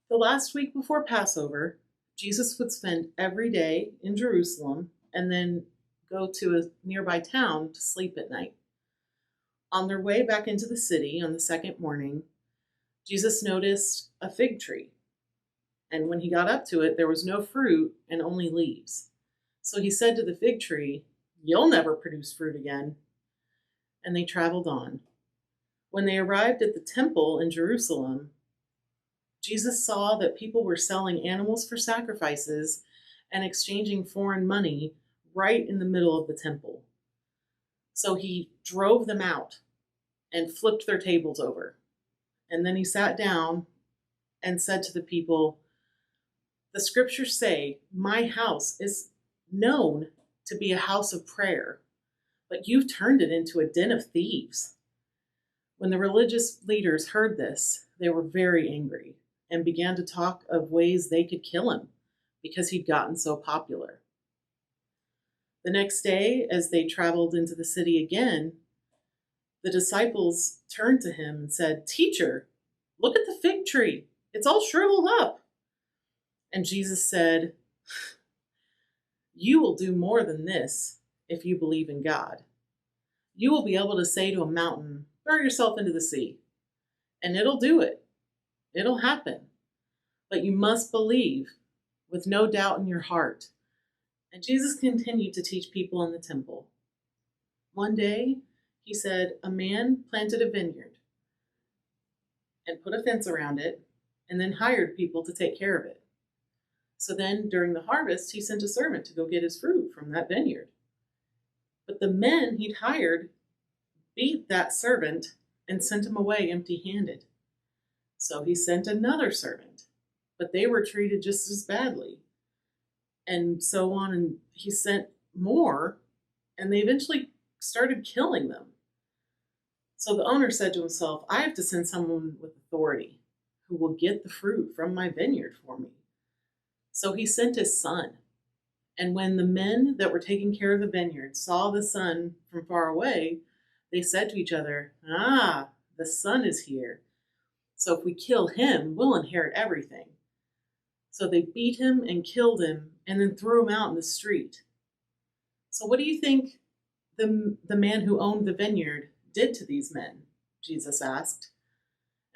The last week before Passover, Jesus would spend every day in Jerusalem and then go to a nearby town to sleep at night. On their way back into the city on the second morning, Jesus noticed a fig tree. And when he got up to it, there was no fruit and only leaves. So he said to the fig tree, "You'll never produce fruit again." And they traveled on. When they arrived at the temple in Jerusalem, Jesus saw that people were selling animals for sacrifices and exchanging foreign money right in the middle of the temple. So he drove them out and flipped their tables over. And then he sat down and said to the people, "The scriptures say, my house is known to be a house of prayer, but you've turned it into a den of thieves." When the religious leaders heard this, they were very angry and began to talk of ways they could kill him because he'd gotten so popular. The next day, as they traveled into the city again, the disciples turned to him and said, "Teacher, look at the fig tree. It's all shriveled up." And Jesus said, "You will do more than this if you believe in God. You will be able to say to a mountain, 'Throw yourself into the sea,' and it'll do it. It'll happen. But you must believe with no doubt in your heart." And Jesus continued to teach people in the temple. One day, he said, a man planted a vineyard and put a fence around it and then hired people to take care of it. So then, during the harvest, he sent a servant to go get his fruit from that vineyard. But the men he'd hired beat that servant and sent him away empty-handed. So he sent another servant, but they were treated just as badly. And so on, and he sent more, and they eventually started killing them. So the owner said to himself, "I have to send someone with authority who will get the fruit from my vineyard for me." So he sent his son. And when the men that were taking care of the vineyard saw the son from far away, they said to each other, "Ah, the son is here. So if we kill him, we'll inherit everything." So they beat him and killed him and then threw him out in the street. So what do you think the man who owned the vineyard did to these men? Jesus asked.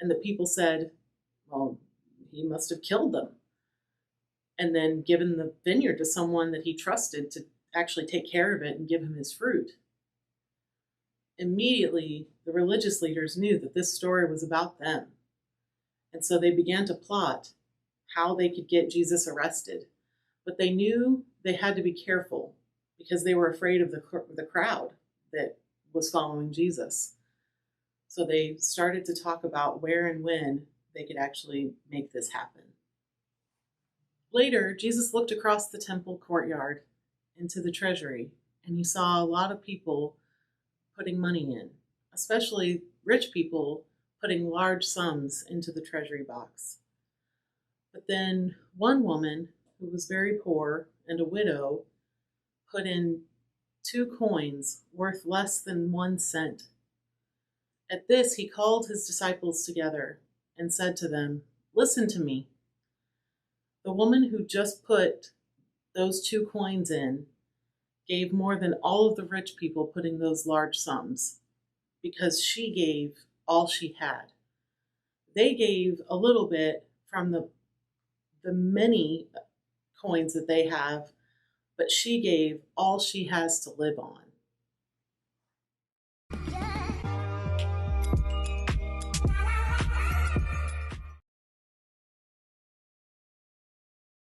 And the people said, "Well, he must have killed them and then given the vineyard to someone that he trusted to actually take care of it and give him his fruit." Immediately, the religious leaders knew that this story was about them. And so they began to plot how they could get Jesus arrested. But they knew they had to be careful because they were afraid of the crowd that was following Jesus. So they started to talk about where and when they could actually make this happen. Later, Jesus looked across the temple courtyard into the treasury, and he saw a lot of people putting money in, especially rich people putting large sums into the treasury box. But then one woman who was very poor and a widow put in 2 coins worth less than 1 cent. At this, he called his disciples together and said to them, "Listen to me. The woman who just put those 2 coins in gave more than all of the rich people putting those large sums because she gave all she had. They gave a little bit from the many coins that they have, but she gave all she has to live on."